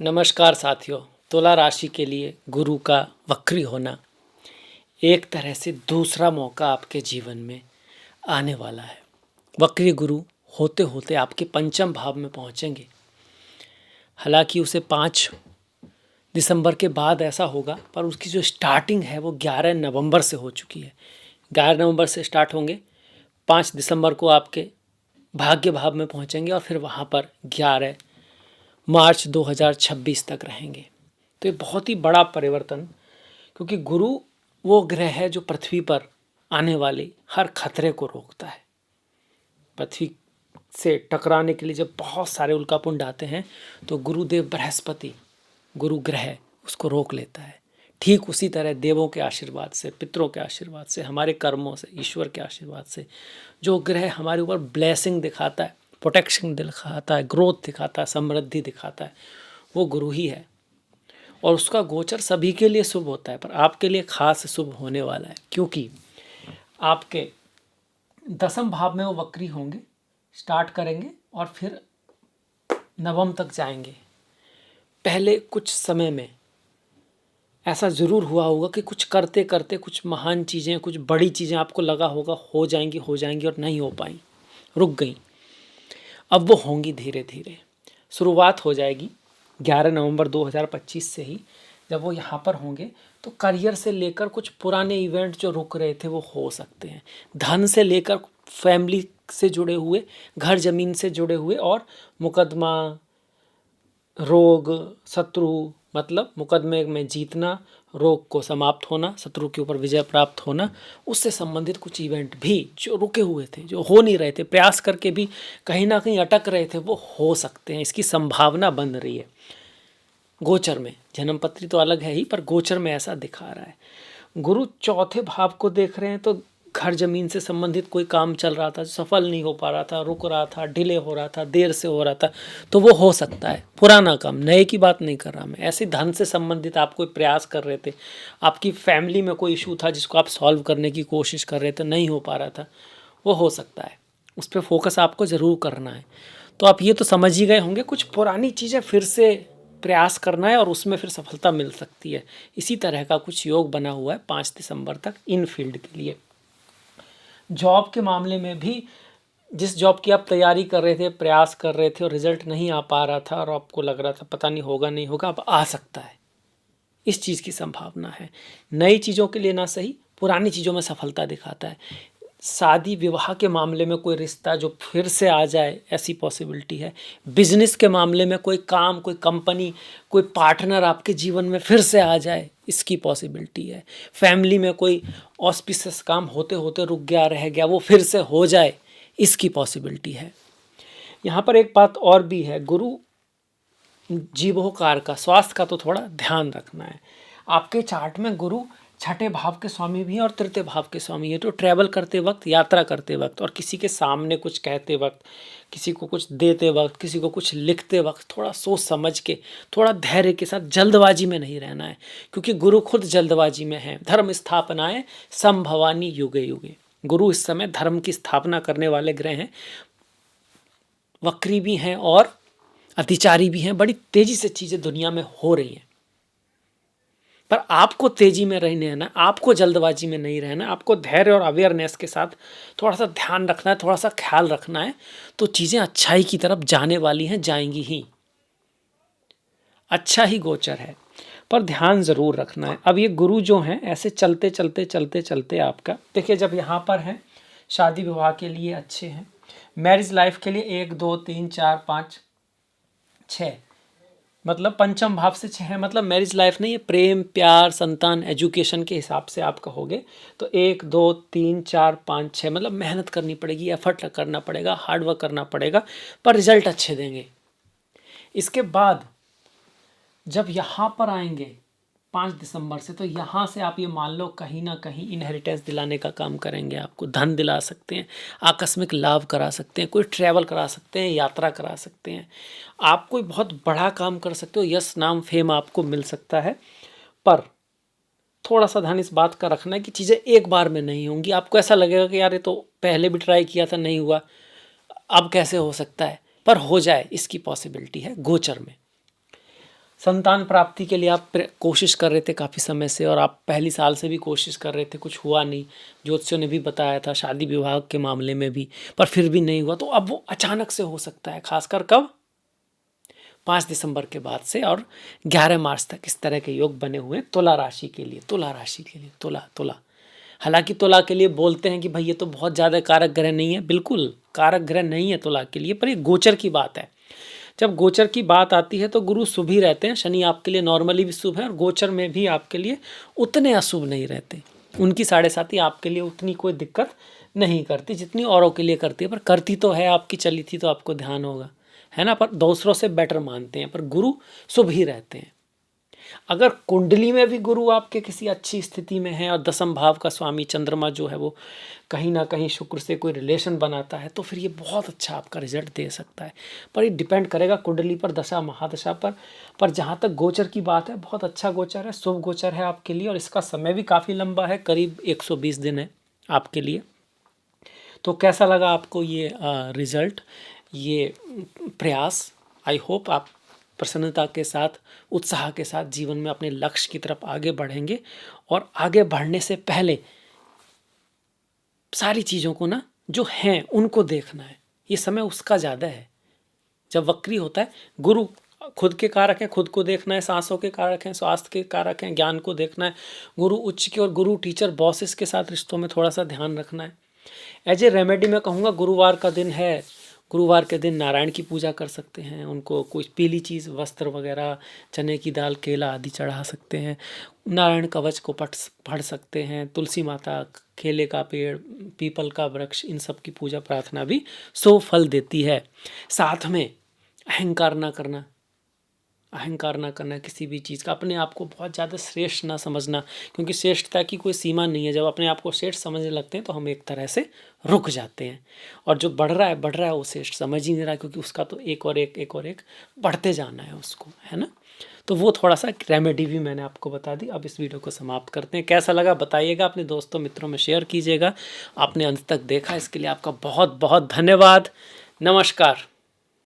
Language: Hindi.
नमस्कार साथियों। तुला राशि के लिए गुरु का वक्री होना एक तरह से दूसरा मौका आपके जीवन में आने वाला है। वक्री गुरु होते होते आपके पंचम भाव में पहुंचेंगे। हालांकि उसे 5 दिसंबर के बाद ऐसा होगा, पर उसकी जो स्टार्टिंग है वो 11 नवंबर से हो चुकी है। 11 नवंबर से स्टार्ट होंगे, 5 दिसंबर को आपके भाग्य भाव में पहुंचेंगे और फिर वहाँ पर 11 मार्च 2026 तक रहेंगे। तो ये बहुत ही बड़ा परिवर्तन, क्योंकि गुरु वो ग्रह है जो पृथ्वी पर आने वाले हर खतरे को रोकता है। पृथ्वी से टकराने के लिए जब बहुत सारे उल्कापिंड आते हैं तो गुरुदेव बृहस्पति, गुरु ग्रह, उसको रोक लेता है। ठीक उसी तरह देवों के आशीर्वाद से, पितरों के आशीर्वाद से, हमारे कर्मों से, ईश्वर के आशीर्वाद से जो ग्रह हमारे ऊपर ब्लेसिंग दिखाता है, प्रोटेक्शन दिखाता है, ग्रोथ दिखाता है, समृद्धि दिखाता है, वो गुरु ही है। और उसका गोचर सभी के लिए शुभ होता है, पर आपके लिए खास शुभ होने वाला है, क्योंकि आपके 10वें भाव में वो वक्री होंगे, स्टार्ट करेंगे और फिर नवम तक जाएंगे। पहले कुछ समय में ऐसा ज़रूर हुआ होगा कि कुछ करते करते कुछ महान चीज़ें, कुछ बड़ी चीज़ें आपको लगा होगा हो जाएंगी और नहीं हो पाई, रुक गई। अब वो होंगी धीरे धीरे, शुरुआत हो जाएगी 11 नवंबर 2025 से ही। जब वो यहाँ पर होंगे तो करियर से लेकर कुछ पुराने इवेंट जो रुक रहे थे वो हो सकते हैं। धन से लेकर फैमिली से जुड़े हुए, घर ज़मीन से जुड़े हुए, और मुकदमा, रोग, शत्रु, मतलब मुकदमे में जीतना, रोग को समाप्त होना, शत्रु के ऊपर विजय प्राप्त होना, उससे संबंधित कुछ इवेंट भी जो रुके हुए थे, जो हो नहीं रहे थे, प्रयास करके भी कहीं ना कहीं अटक रहे थे, वो हो सकते हैं। इसकी संभावना बन रही है गोचर में। जन्मपत्री तो अलग है ही, पर गोचर में ऐसा दिखा रहा है। गुरु चौथे भाव को देख रहे हैं तो घर जमीन से संबंधित कोई काम चल रहा था, सफल नहीं हो पा रहा था, रुक रहा था, डिले हो रहा था, देर से हो रहा था, तो वो हो सकता है। पुराना काम, नए की बात नहीं कर रहा मैं, ऐसे धन से संबंधित आप कोई प्रयास कर रहे थे, आपकी फैमिली में कोई इशू था जिसको आप सॉल्व करने की कोशिश कर रहे थे, नहीं हो पा रहा था, वो हो सकता है। उस पर फोकस आपको ज़रूर करना है। तो आप ये तो समझ ही गए होंगे, कुछ पुरानी चीज़ें फिर से प्रयास करना है और उसमें फिर सफलता मिल सकती है। इसी तरह का कुछ योग बना हुआ है 5 दिसंबर तक इन फील्ड के लिए। जॉब के मामले में भी जिस जॉब की आप तैयारी कर रहे थे, प्रयास कर रहे थे और रिजल्ट नहीं आ पा रहा था और आपको लग रहा था पता नहीं होगा नहीं होगा, अब आ सकता है। इस चीज़ की संभावना है। नई चीज़ों के लिए ना सही, पुरानी चीज़ों में सफलता दिखाता है। शादी विवाह के मामले में कोई रिश्ता जो फिर से आ जाए, ऐसी पॉसिबिलिटी है। बिजनेस के मामले में कोई काम, कोई कंपनी, कोई पार्टनर आपके जीवन में फिर से आ जाए, इसकी पॉसिबिलिटी है। फैमिली में कोई ऑस्पिशियस काम होते होते रुक गया, रह गया, वो फिर से हो जाए, इसकी पॉसिबिलिटी है। यहाँ पर एक बात और भी है, गुरु जीवोकार का, स्वास्थ्य का तो थोड़ा ध्यान रखना है। आपके चार्ट में गुरु छठे भाव के स्वामी भी हैं और तृतीय भाव के स्वामी है। तो ट्रैवल करते वक्त, यात्रा करते वक्त और किसी के सामने कुछ कहते वक्त, किसी को कुछ देते वक्त, किसी को कुछ लिखते वक्त थोड़ा सोच समझ के, थोड़ा धैर्य के साथ, जल्दबाजी में नहीं रहना है, क्योंकि गुरु खुद जल्दबाजी में है। धर्म स्थापनाएं संभवानी युगे युगे। गुरु इस समय धर्म की स्थापना करने वाले ग्रह हैं, वक्री भी हैं और अतिचारी भी हैं। बड़ी तेजी से चीज़ें दुनिया में हो रही हैं, पर आपको तेजी में रहना, आपको जल्दबाजी में नहीं रहना, आपको धैर्य और अवेयरनेस के साथ थोड़ा सा ध्यान रखना है, थोड़ा सा ख्याल रखना है, तो चीज़ें अच्छाई की तरफ जाने वाली हैं, जाएंगी ही। अच्छा ही गोचर है, पर ध्यान ज़रूर रखना है। अब ये गुरु जो हैं ऐसे चलते चलते चलते चलते आपका देखिए, जब यहाँ पर हैं शादी विवाह के लिए अच्छे हैं, मैरिज लाइफ के लिए 1 2 3 4 5 6, मतलब पंचम भाव से 6 है, मतलब मैरिज लाइफ नहीं है, प्रेम, प्यार, संतान, एजुकेशन के हिसाब से आप कहोगे तो 1 2 3 4 5 6, मतलब मेहनत करनी पड़ेगी, एफर्ट करना पड़ेगा, हार्डवर्क करना पड़ेगा, पर रिजल्ट अच्छे देंगे। इसके बाद जब यहाँ पर आएंगे 5 दिसंबर से, तो यहाँ से आप ये मान लो कहीं ना कहीं इनहेरिटेंस दिलाने का काम करेंगे। आपको धन दिला सकते हैं, आकस्मिक लाभ करा सकते हैं, कोई ट्रैवल करा सकते हैं, यात्रा करा सकते हैं, आप कोई बहुत बड़ा काम कर सकते हो, यश नाम फेम आपको मिल सकता है। पर थोड़ा सा ध्यान इस बात का रखना है कि चीज़ें एक बार में नहीं होंगी। आपको ऐसा लगेगा कि यार ये तो पहले भी ट्राई किया था, नहीं हुआ, अब कैसे हो सकता है, पर हो जाए, इसकी पॉसिबिलिटी है गोचर में। संतान प्राप्ति के लिए आप कोशिश कर रहे थे काफ़ी समय से, और आप पहली साल से भी कोशिश कर रहे थे, कुछ हुआ नहीं, ज्योतिषियों ने भी बताया था, शादी विवाह के मामले में भी, पर फिर भी नहीं हुआ, तो अब वो अचानक से हो सकता है, खासकर कब, 5 दिसंबर के बाद से और 11 मार्च तक इस तरह के योग बने हुए तुला राशि के लिए। तुला राशि के लिए तुला, हालांकि तुला के लिए बोलते हैं कि भाई ये तो बहुत ज़्यादा कारक ग्रह नहीं है, बिल्कुल कारक ग्रह नहीं है तुला के लिए, पर ये गोचर की बात है। जब गोचर की बात आती है तो गुरु शुभ ही रहते हैं। शनि आपके लिए नॉर्मली भी शुभ है, और गोचर में भी आपके लिए उतने अशुभ नहीं रहते। उनकी 7.5 आपके लिए उतनी कोई दिक्कत नहीं करती जितनी औरों के लिए करती है, पर करती तो है, आपकी चली थी तो आपको ध्यान होगा, है ना। पर दूसरों से बेटर मानते हैं, पर गुरु शुभ ही रहते हैं। अगर कुंडली में भी गुरु आपके किसी अच्छी स्थिति में है और 10th भाव का स्वामी चंद्रमा जो है वो कहीं ना कहीं शुक्र से कोई रिलेशन बनाता है, तो फिर ये बहुत अच्छा आपका रिजल्ट दे सकता है। पर ये डिपेंड करेगा कुंडली पर, दशा महादशा पर जहाँ तक गोचर की बात है, बहुत अच्छा गोचर है, शुभ गोचर है आपके लिए, और इसका समय भी काफ़ी लंबा है, करीब 120 दिन है आपके लिए। तो कैसा लगा आपको ये रिजल्ट, ये प्रयास? आई होप आप प्रसन्नता के साथ, उत्साह के साथ जीवन में अपने लक्ष्य की तरफ आगे बढ़ेंगे। और आगे बढ़ने से पहले सारी चीज़ों को ना जो हैं उनको देखना है, ये समय उसका ज़्यादा है। जब वक्री होता है, गुरु खुद के कारक हैं, खुद को देखना है, सांसों के कारक हैं, स्वास्थ्य के कारक हैं, ज्ञान को देखना है, गुरु उच्च के और गुरु टीचर बॉसेस के साथ रिश्तों में थोड़ा सा ध्यान रखना है। एज ए रेमेडी मैं कहूँगा, गुरुवार का दिन है, गुरुवार के दिन नारायण की पूजा कर सकते हैं, उनको कुछ पीली चीज़, वस्त्र वगैरह, चने की दाल, केला आदि चढ़ा सकते हैं, नारायण कवच को पढ़ सकते हैं, तुलसी माता, केले का पेड़, पीपल का वृक्ष, इन सब की पूजा प्रार्थना भी सो फल देती है। साथ में अहंकार ना करना किसी भी चीज़ का, अपने आप को बहुत ज़्यादा श्रेष्ठ ना समझना, क्योंकि श्रेष्ठता की कोई सीमा नहीं है। जब अपने आप को श्रेष्ठ समझने लगते हैं तो हम एक तरह से रुक जाते हैं, और जो बढ़ रहा है वो श्रेष्ठ समझ ही नहीं रहा, क्योंकि उसका तो एक और एक बढ़ते जाना है उसको, है ना। तो वो थोड़ा सा रेमेडी भी मैंने आपको बता दी। अब इस वीडियो को समाप्त करते हैं। कैसा लगा बताइएगा, अपने दोस्तों मित्रों में शेयर कीजिएगा। आपने अंत तक देखा इसके लिए आपका बहुत बहुत धन्यवाद। नमस्कार।